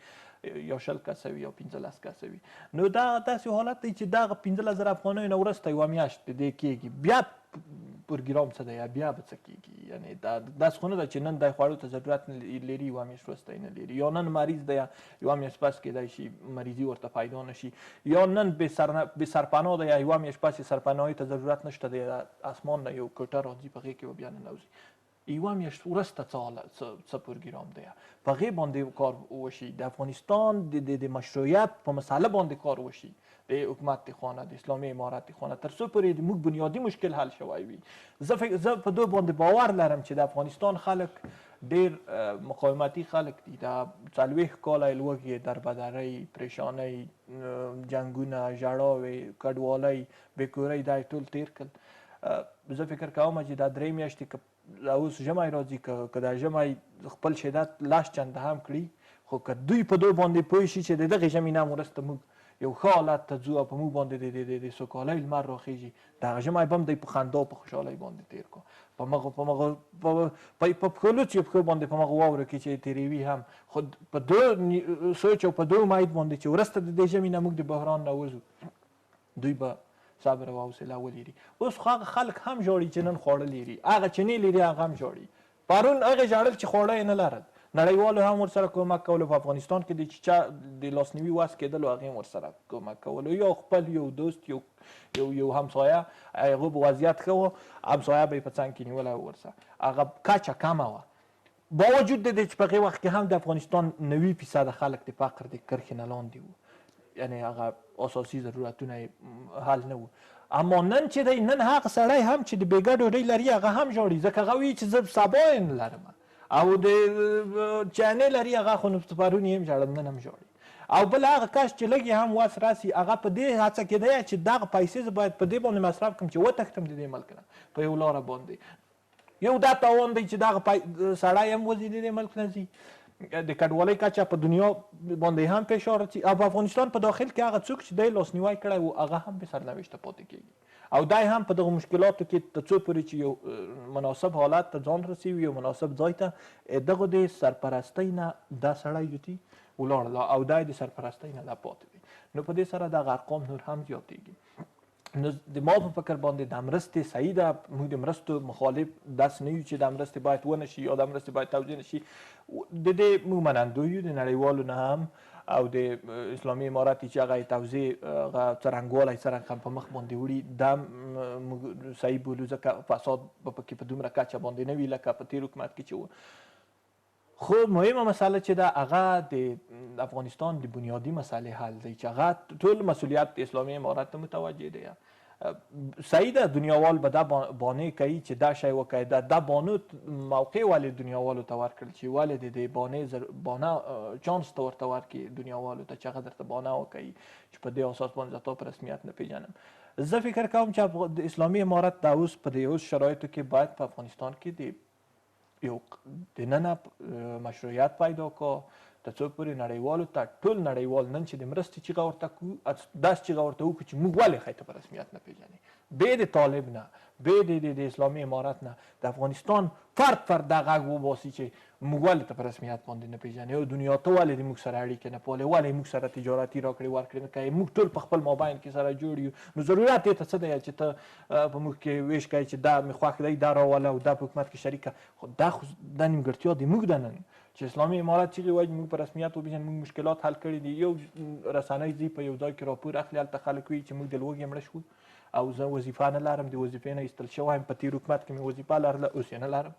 یا 20 کسه وي یا 15 کسه وي. نو دا داسې حالت دی چې دغه 15 زره افغانیو نه وروسته یوه میاشت د دې کېږي بیا پروګرام څه دی یا بیا به څه کېږي. یعنې داسې خو نه ده چې نن دی خوړو ته ضرورت لري یوه میاشت وروسته یې نه لري یا نن مریض دی یوه میاشت پس کیدای شي مریضي ورته پیدا نه شي یا نن بې سرپناه دی یا یوه میاشت پس یې سرپناهۍ ته ضرورت نشته دی اسمان نه یو کوټه راځي په هغې کې به بیا ننوځي یوه میاشت وروسته څه پروګرام دی په هغې باندې کار وشي. د افغانستان د مشروعیت په مسله باندې کار وشي د حکومت د خانه د اسلامي امارت د خانه تر څو پورې موږ بنیادي مشکل حل شوی وي. زه په دوی باندې باور لرم چې د افغانستان خلک ډېر مقاومتي خلک دي. دا 40 کاله یې لوږې دربدرۍ پریشانۍ جنګونه ژړاوې کډوالۍ بېکورۍ دا یې ټول تېر کړل. زه فکر کوم چې دا 3 میاشتې که اوس ژمی راځي که دا ژمی خپل شدت 10 چنده هم کړي خو که دوی په دوی باندې پوه شي چې د دغې ژمي نه هم وروسته موږ یو ښه حالت ته ځو او په موږ باندې د سوکالۍ لمر راخیږي دغه ژمی به هم دی په خندا په خوشحالۍ باندې تېر کړو په پښو لوڅ پښو باندې په مغه واوره کې چې تېروي هم خو په دو سوچ او په دو امید باندې چې وروسته د دې ژمي نه موږ د بحران نه وځو دوی به صبر او حوصله ولري. اوس هغه خلک هم ژاړي چې نن خواړه لري هغه چې نه لري هغه هم ژاړي. پرون هغې ژړل چې خواړه یې نه لرل نړیوالو هم ورسره کومک کولو په افغانستان کې د چې چا د لاسنیوي وس کېدلو هغې هم ورسره کومک کولو یا خپل یو دوست یو همسایه هغه به وضعیت ښه و همسایه به یې په څنګ کې نیولی ورسره هغه کچه کمه وه با وجود د دې چې په هغې وخت کې هم د افغانستان 90% خلک د فقر د کرښې نه لاندې وو یعنې هغه اساسي ضرورتونه یې حل نه وو. اما نن چې دی نن هغه سړی هم چې د بېګا ډوډۍ لري هغه هم ژاړي ځکه هغه وایي چې زه سبا یې نه لرم او د چانې لري هغه خو نو پرون یې هم ژړل نن هم ژاړي. او بل هغه کس چې لږ یې هم وس راسي هغه په دې هڅه کې دی چې دغه پیسې زه باید په دې باندې مصرف کړم چې وتښتم د دې ملک نه په یو لاره باندې یو دا تاوان دی چې دغه سړی هم وځي د دې ملک نه ځي د کډوالۍ کچه په دنیا باندې هم فشار اچي او په افغانستان په داخل کې هغه څوک چې دی لاسنیوی کړی و هغه هم بې سرنوشته پاتې کېږي او دی هم په دغه مشکلاتو کې تر څو پورې چې یو مناسب حالت ته ځان رسوي یو مناسب ځای ته دغه د سرپرستۍ نه دا سړی یوتي ولاړ او دی د سرپرستۍ نه دا پاتې دی. نو په دې سره دغه ارقام نور هم زیاتېږي. نو د ما په فکر باندې د مرستې صحیح ده موږ د مرستو مخالف داسې نه یو چې د مرستې باید ونه شي یا د مرستې باید توضیح نه شي د دې موږ منندوی یو د نړیوالو نه هم او د اسلامي امارت چې هغه توضیح هغه څرنګوالی څرنګ هم په مخ باندې وړي دا موږ صحیح بولو ځکه فساد به پکې په دومره کچه باندې نه وي لکه په تېر حکومت کې چې و. خو مهمه مسله چې ده هغه د افغانستان د بنیادي مسئلې حل دی چې هغه ټول مسئولیت د اسلامي امارت ته متوجه دی. صحیح ده دنیاوال به دا بانې کوي چې دا شی وکړي دا بانو موقع ولې دنیاوالو ته ورکړل چې ولې د دې بانه چانس ته ورته ورکړي دنیاوالو ته چې هغه درته بانه وکړي چې په دې اساس باندې تا په رسمیت نه پېژنم. زه فکر کوم چې د اسلامي امارت دا اوس په دې اوس شرایطو کې باید په افغانستان کې د یو دننه مشروعیت پیدا کو تر څو پورې نړیوالو ته ټول نړیوال نن چې د مرستې چیغه ورته کوو داسې چیغه ورته وکړو چې موږ ولې خی ته په رسمیت نه پېژنې بې د طالب نه بې د اسلامي امارت نه د افغانستان فرد دا غږ وباسي چې موږ ولې ته په رسمیت باندې نه پېژنې او دنیا ته ولې د موږ سره اړیکې نه پالې ولې موږ سره تجارتي راکړې ورکړې نه کوې موږ ټول په خپل مابین کې سره جوړ یو نو ضرورت یې ته څه دی چې ته په موږ کې ویش کوې چې دا مې خوښ دی دا راوله او دا په حکومت کې شریکه خو دا خو دا نیمګړتیا د موږ ده نن چې اسلامي امارت چیغې وایي موږ په رسمیت وپېژنو موږ مشکلات حل کړي دي یو رسنۍ ځي په یو ځای کې راپور اخلي هلته خلک وایي چې موږ د لوږې مړه شوو او زه وظیفه نه لرم د وظیفې نه ایستل شوی یم په تېر حکومت کې مې وظیفه لرله اوس یې نه لرم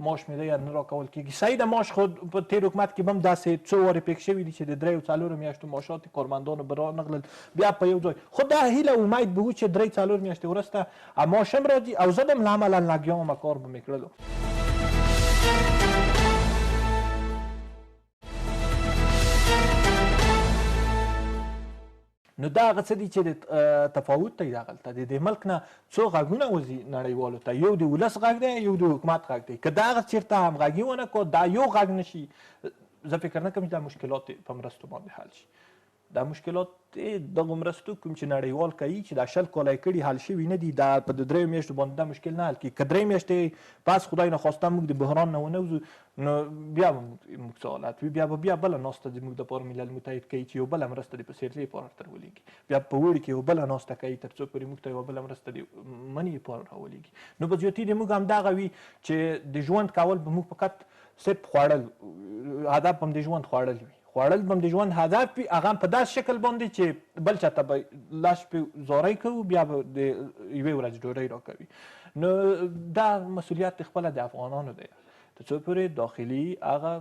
معاش مې دی نه راکول کېږي صحیح ده معاش خو په تېر حکومت کې به هم داسې څو وارې پېښ شوي دي چې د 3 4 میاشتو معاشات کارمندانو به رانغلل بیا په یو ځای خو دا هیله امید به و چې 3 4 میاشتې وروسته معاش هم راځي او زه به هم له عمله لګیا وم کار به مې کړلو. نو دا هغه څه دي چې د تفاوت دی دغلته د دې ملک نه څو غږونه وځي نړیوالو ته یو د ولس غږ دی یو د حکومت غږ دی که دا هغه چېرته همغږي ونه کړو دا یو غږ نه شي زه فکر نه کوم چې دا مشکلات په مرستو باندې حل شي. دا مشکلات دغه مرستو کوم چې نړیوال کوي چې دا 10 کاله یې کړي حل شوي نه دي، دا په 3 میاشتو باندې دا مشکل نه حل کېږي. که 3 میاشتې پس خدای نخواسته موږ د بحران نه ونه وځو نو بیا به موږ څه حالت وي، بیا به بیا بله ناسته زموږ دپاره ملل متحد کوي چې یو بله مرسته د په سیرلي پاره راولېږي، بیا په وړي کې یو بله ناسته کوي تر څو پورې موږ ته یوه بله مرسته د مني پاره راولېږي. نو په زیاتي د موږ همدغه وي چې د ژوند کول به موږ فقط صرف خوړل هدف هم د ژوند خوړل وي، خوړل به هم د ژوند هدف وي، هغه هم په داسې شکل باندې چې بل چاته به لاس پې زارۍ کوو بیا به د یوې ورځې ډوډۍ راکوي. نو دا مسؤلیت خپله د افغانانو دی تر څو پورې داخلي هغه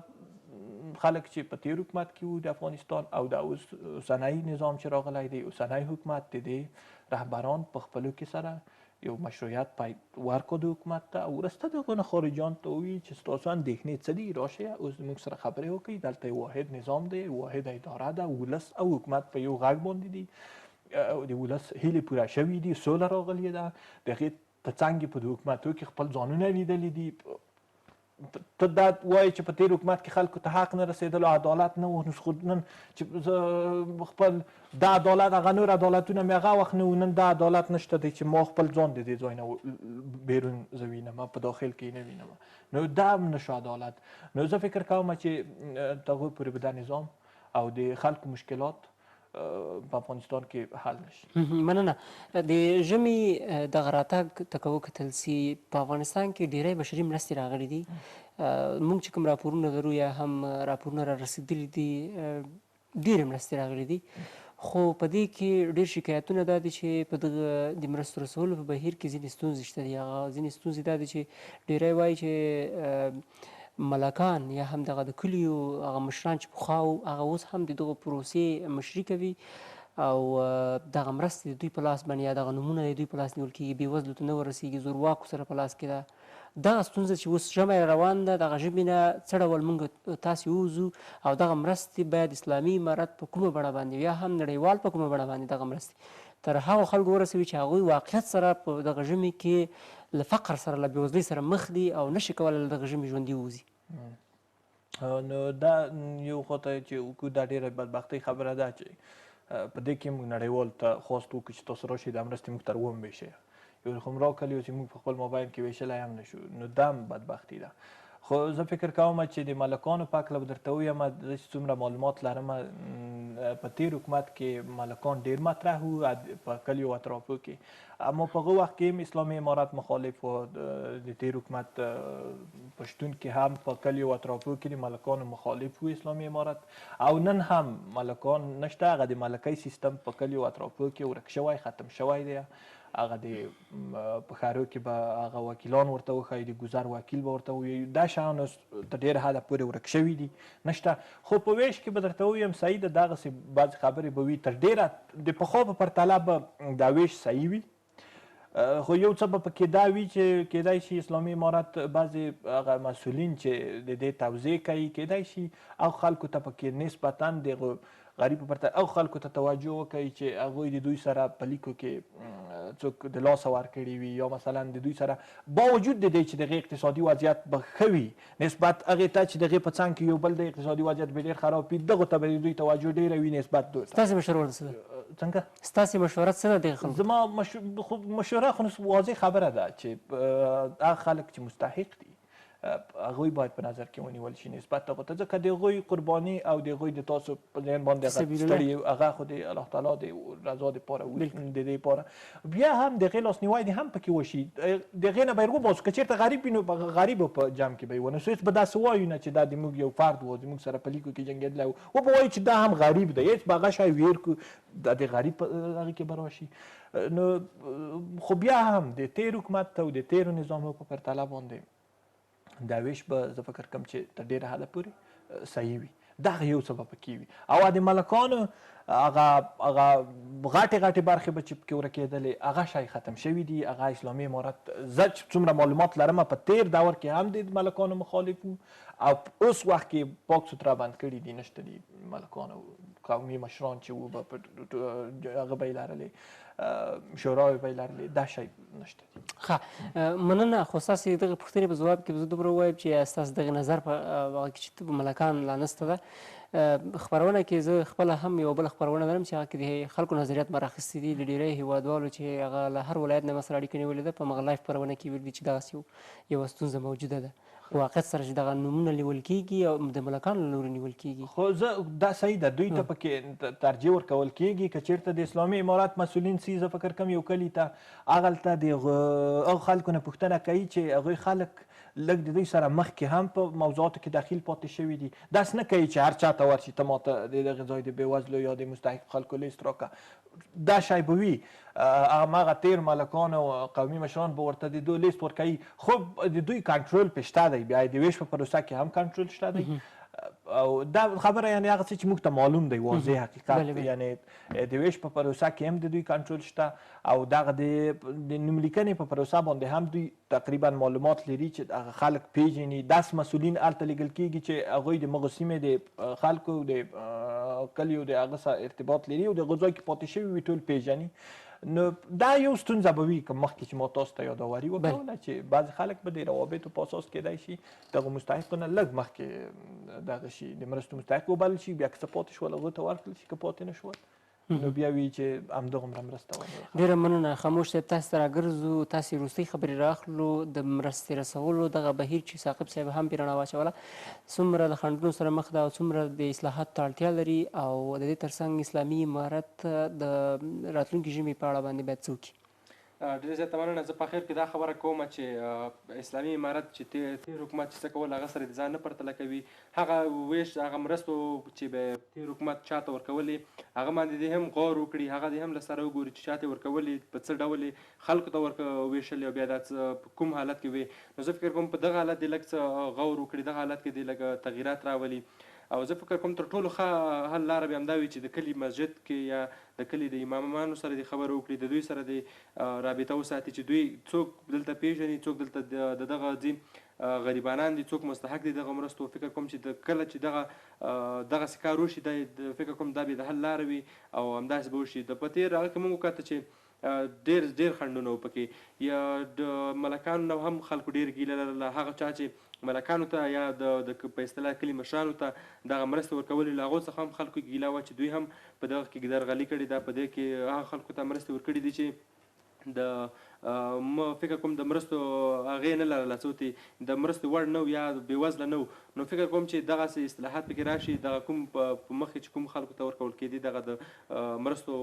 خلک چې په تیر حکومت کې وو د افغانستان او د اوس اوسنی نظام چې راغلی دی، اوسنی حکومت د دې رهبران په خپلو کې سره یو مشروعیت ورکړو د حکومت ته او وروسته د هغو نه خارجیانو ته ووایي چې ستاسو اندېښنې څه دي، راشئ اوس زموږ سره خبرې وکړئ، دلته یو واحد نظام دی، واحده اداره ده، ولس او حکومت په یو غږ باندې دي، د ولس هیلې پوره شوي دي، سوله راغلې ده، د هغې په څنګ کې په حکومتو کې خپل ځانونه لیدلي دي. ته دا وایي چې په تیر حکومت کې خلکو ته حق نه رسېدلو، عدالت نه و، نو خو نن چې زه خپل دا عدالت هغه نور عدالتونه مې هغه وخت نه و، نن دا عدالت نشته دی چې ما خپل ځان د دې ځای نه بیرون زه وینم، په داخل کې نه وینم، نو دا هم نشو عدالت. نو زه فکر کوم چې تر هغوی پورې به دا نظام او د خلکو مشکلات په افغانستان کې حل نشي. مننه. د ژمي دغه راتګ ته که وکتل سي په افغانستان کې ډیری بشري مرستې راغلي دي، موږ چې کوم راپورونه لرو یا هم راپورونه را رسېدلي دي ډېرې مرستې راغلي دي، خو په دې کې ډېر شکایتونه دا دي چې په دغه د مرستو رسولو په بهیر کې ځینې ستونزې شته دي. هغه ځینې ستونزې دا دي چې ډیری وایي چې ملکان یا هم دغه د کلیو هغه مشران چې پخوا وو هغه اوس هم د دغو پروسې مشري کوي او دغه مرستې د دوی په لاس باندې یا دغه نومونه د دوی په لاس نیول کېږي، بېوزلو ته نه ورسېږي، زورواکو سره په لاس کې ده. دغه ستونزه چې اوس ژمی روان ده، دغه ژمي نه څه ډول موږ تاسې ووځو او دغه مرستې باید اسلامي امارت په کومه بڼه باندې یا هم نړیوال په کومه بڼه باندې دغه مرستې تر هغو خلکو ورسوي چې هغوی واقعیت سره په دغه ژمي کې له فقر سره له بېوزلۍ سره مخ دي او نشي کولی له دغه ژمي ژوندي ووځي. نو دا یو خواته چې وکړو دا ډېره بدبختۍ خبره ده چې په دې کې موږ نړیوال ته خواست وکړو چې تاسو راشئ دا مرستې موږ تر وویشئ، یو خو راکړلي چې موږ په خپل موبایل کې ویشلی هم نه شو، نو دا هم بدبختي ده. خو زه فکر کوم چې د ملکانو په هکله به درته ووایم، زه چې څومره معلومات لرم په تیر حکومت کې ملکان ډېر مطرح وو په کلیو و اطرافو کې، اما په هغه وخت کې هم اسلامي امارت مخالف و، د تیر حکومت په شتون کې هم په کلیو و اطرافو کې د ملکانو مخالف وو اسلامي امارت، او نن هم ملکان نشته، هغه د ملکۍ سیستم په کلیو و اطرافو کې ورک شوی، ختم شوی دی. هغه د په ښارو کې به هغه وکیلان ورته وښایي، د ګذر وکیل به ورته ووایي، دا شیان اوس تر ډېره حده پورې ورک شوي دي، نشته. خو په ویش کې به درته ووایم صحیح ده، دغسې بعضې خبرې به وي، تر ډېره د پخوا په پرتله به دا ویش صحیح وي، خو یو څه به پکې دا وي چې کیدای شي اسلامي امارت بعضې هغه مسؤلین چې د دې توضیح کوي کیدای شي او خلکو ته پکې نسبتا دغه غریب په پرتله او خلکو ته توجه وکړي چې هغوی د دوی سره په لیکو کې څوک د لاسه ورکړي وي، یا مثلا د دوی سره باوجود د دې چې دغه اقتصادي وضعیت به ښه وي نسبت هغې ته چې دغې په څنګ کې یو بل د اقتصادي وضعیت به ډېر خراب وي، دغو ته به د دوی توجه ډېره وي نسبت دوی ته. ستاسې مشوره څه ده؟ څنګه؟ ستاسې مشوره څه ده دغې خلکو؟ زما مشوره خو واضح خبره ده چې هغه خلک چې مستحق دي هغوی باید په نظر کې ونیول شي نسبت هغو ته، ځکه د هغوی قرباني او د هغوی د تاسو په ذهن باندې هغه ستړي هغه خو د الله تعالی د رضا دپاره د دې دپاره بیا هم د هغې لاسنیوی دې هم پکې وشي، د هغې نه به یې وباسو. که چېرته غریب وي نو غریب په جمع کې به یې ونیسو، هېڅ به داسې وایو نه چې دا زموږ یو فرد و زموږ سره په لیکو کې جنګېدلی و، وبه وایو چې دا هم غریب دی، هېڅ به هغه شی ویر کړو د غریب په هغې کې به راشي. نو خو بیا هم د تیر حکومت او د تیرو نظامونو په پرتله باندې دا ویش به زه فکر کوم چې تر ډېره حده پورې صحیح وي، دغه یو څه به پکې وي. او د ملکانو هغه غټې برخې به چې پکې ورکېدلې هغه شی ختم شوي دي. هغه اسلامي امارت زه چې څومره معلومات لرم په تیر دور کې هم د ملکانو مخالف وو او اوس وخت کې پاک سوتره بند کړي دي. نشته دي ملکانو قومي مشران چې وو به هغه به یې لرلې شورای به یې لرلې دا شی نشته دي. ښه مننه. خو ستاسې دغه پوښتنې په ځواب کې به زه دومره ووایم چې ستاسو دغه نظر په هغه کې چې ملکان لا نسته ده. خپرونه کې زه خپله هم یوه بله خپرونه لرم چې هغه کې د خلکو نظریات مې راخیستي دي له ډېری هېوادوالو چې هغه له هر ولایت نه ما سره اړیکه نیولې ده. په همغه لایف خپرونه کې ویل دي چې دغسې یوه ستونزه موجوده ده په واقعیت سره چې دغه نومونه لیول کېږي او د ملکانو له لورې نیول کېږي. خو زه دا صحیح ده دوی ته پکې ترجیح ورکول کېږي که چېرته د اسلامي امارات مسؤلین سي زه فکر کوم یو کلي ته هغلته د هغو خلکو نه پوښتنه کوي چې هغوی خلک لږ د دوی سره مخکې هم په موضوعاتو کې داخل پاتې شوي دي. داسې نه کوي چې هر چا ته ورشي ته ماته د دغې ځای د بېوزلو یا د مستحق خلکو لیست راکړه. دا شی به وي هماغه تیر ملکان او قومي مشران به ورته د دوی لیست ورکوي. خو د دوی کنټرول پې شته دی. بیا د ویش په پروسه کې هم کنټرول شته دی او دا خبره یعنی هغه څه چې موږ ته معلوم دی واضح حقیقت یعنی د ویش په پروسه کې هم د دوی کنټرول شته او دغه د نوملیکنې په پروسه باندې هم دوی تقریبا معلومات لري چې هغه خلک پیژني. داسې مسؤلین هلته لیږل کېږي چې هغوی د مغو سیمې د خلکو د کلیو د هغه سره ارتباط لري او د هغو ځای کې پاتې شوي وي ټول پیژني. نو دا یو ستونزه به وي که مخکې چې ما تاسو ته یادواري وکړله چې بعضې خلک به د روابطو په اساس کیدای شي دغو مستحقو نه لږ مخکې دغه شي د مرستو مستحق وبلل شي. بیا که څه پاتې شول هغو ته ورکړل شي که پاتې نه شول نو بیا وي چې همدغومره مرسته ورکړي. ډېره مننه خاموش صاحب. تاسو ته راګرځو تاسې وروستۍ خبرې رااخلو د مرستې رسولو دغه بهیر چې ثاقب صاحب هم پرې رڼا واچوله څومره له خنډونو سره مخ ده او څومره د اصلاحاتو ته اړتیا لري او د دې ترڅنګ اسلامي امارت د راتلونکي ژمي په اړه باندې باید څه وکړي. ډېر زیاته مننه. زه په اخر کې دا خبره کوم چې اسلامي امارت چې تیر حکومت چې څه کول هغه سره د ځان نه پرتله کوي. هغه ویش هغه مرستو چې به تیر حکومت چاته ورکولې هغه باندې دې هم غور وکړي. هغه دې هم له سره وګوري چې چاته ورکولې په څه ډول خلکو ته ویشلې او بیا دا په کوم حالت کې وي. نو زه فکر کوم په دغه حالت دې لږ څه غور وکړي. دغه حالت کې دې لږ تغییرات راولي او زه فکر کوم تر ټولو ښه حل لاره به همدا وي چې د کلي مسجد کې یا د کلي د امامانو سره دې خبرې وکړي د دوی سره دې رابطه وساتي چې دوی څوک دلته پیژني څوک دلته د دغه ځي غریبانان دي څوک مستحق دي دغه مرستو. فکر کوم چې کله چې دغسې کار وشي دا فکر کوم دا به د حل لاره وي او همداسې به وشي. د په تېر هغه کې موږ وکاته چې ډېر خنډونه وو پکې یا د ملکانو نه هم خلکو ډېر ګیله لرله. هغه چا چې ملکانو ته یا د په اصطلاح کلي مشرانو ته دغه مرستې ورکولې له هغو څخه هم خلکو ګیله وه چې دوی هم په دغه کې درغلي کړې ده. په دې کې هغه خلکو ته مرستې ورکړي دي چې د فکر کوم د مرستو هغې نه لرله څه د مرستې وړ نه یا بېوزله نه و. نو فکر کوم چې دغسې اصلاحات پکې راشي. دغه کوم په مخکې چې کوم خلکو ته ورکول کېدي دغه د مرستو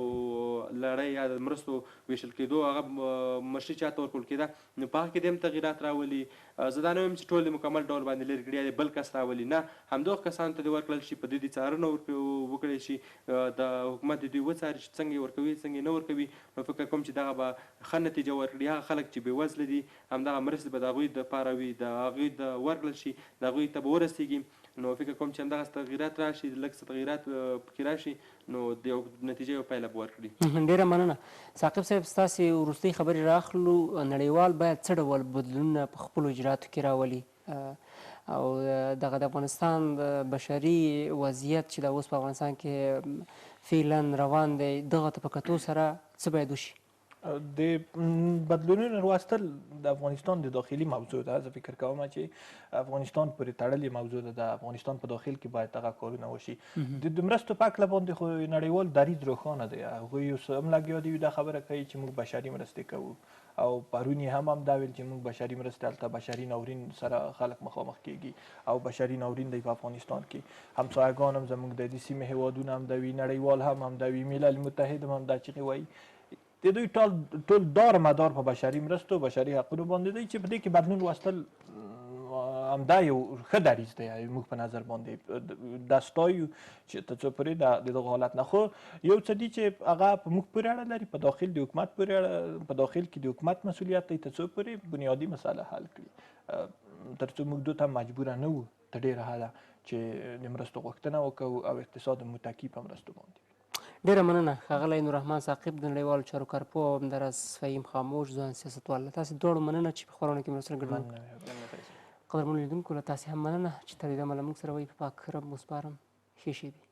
لړۍ یا د مرستو ویشل کېدو هغه مشري چاته ورکول کېده نو په هغه کې دې هم تغییرات راولي. زه دا نه وایم چې ټول د مکمل ډول باندې لرې کړي یا بل کس راولي. نه همدغو کسانو ته دې ورکړل شي په دې څارنه وکړی شي د حکومت د دوی وڅاري چې څنګه یې ورکوي څنګه یې نه ورکوي. نو فکر کوم چې دغه به ښه نتیجه ورکړي. هغه خلک چې بېوزله دي همدغه مرستې به د هغوی دپاره وي د هغوی د ورکړل شي د هغوی ته به ورسېږي. نو فکر کوم چې همدغه تغییرات راشي لږ څه تغییرات پکې راشي نو د یو نتیجې یو پایله به ورکړي. ډېره مننه. ثاقب صاحب ستاسې وروستۍ خبرې رااخلو. نړیوال باید څه ډول بدلونونه په خپلو اجرااتو کې راولي او دغه د افغانستان د بشري وضعیت چې دا اوس په افغانستان کې فعلا روان دی دغه ته په کتو سره څه باید وشي؟ د بدلونونو راوستل د افغانستان د داخلي موضوع ده. زه فکر کوم چې افغانستان پورې تړلې موضوع ده. د افغانستان په داخل کې باید دغه کارونه وشي. د مرستو په هکله باندې خو نړیوال دریځ روښانه دی. هغوی اوس هم لګیا دي دا خبره کوي چې موږ بشري مرستې کوو او پرون یې هم دا ویل چې موږ بشري مرستې هلته بشري ناورین سره خلک مخامخ کېږي او بشري ناورین دی په افغانستان کې. همسایګان هم زموږ د دې سیمې هېوادونه هم دا وي نړیوال هم دا وي ملل متحد هم دا چیغې وایي. د دوی ټول دار مدار په بشري مرستو بشري حقونو باندې دی چې په دې کې بدلون وستل همدا یو ښه دریځ دی. موږ په نظر باندې دا ستایو چې تر څو پورې د دغه حالت نه. خو یو څه دي چې هغه په موږ پورې اړه لري په داخل د حکومت پورې اړه په داخل کې د حکومت مسؤلیت دی تر څو پورې بنیادي مسله حل کړي. تر څو موږ دوی ته مجبوره نه وو تر ډېره حده چې د مرستو غوښتنه وکړو او اقتصاد متکي په مرستو باندې. ډېره مننه ښاغلی نوررحمان ثاقب د نړیوالو چارو کارپوه او همداراز فهیم خاموش ځوان سیاستوال له تاسې دواړو مننه چې په خپرونه کې مې سره ګډون وکړ. قدرمنو لیدونکو له تاسې هم مننه چې تر دې دمه له موږ سره وئ. په پاک رب مو سپارم. ښې شېبې.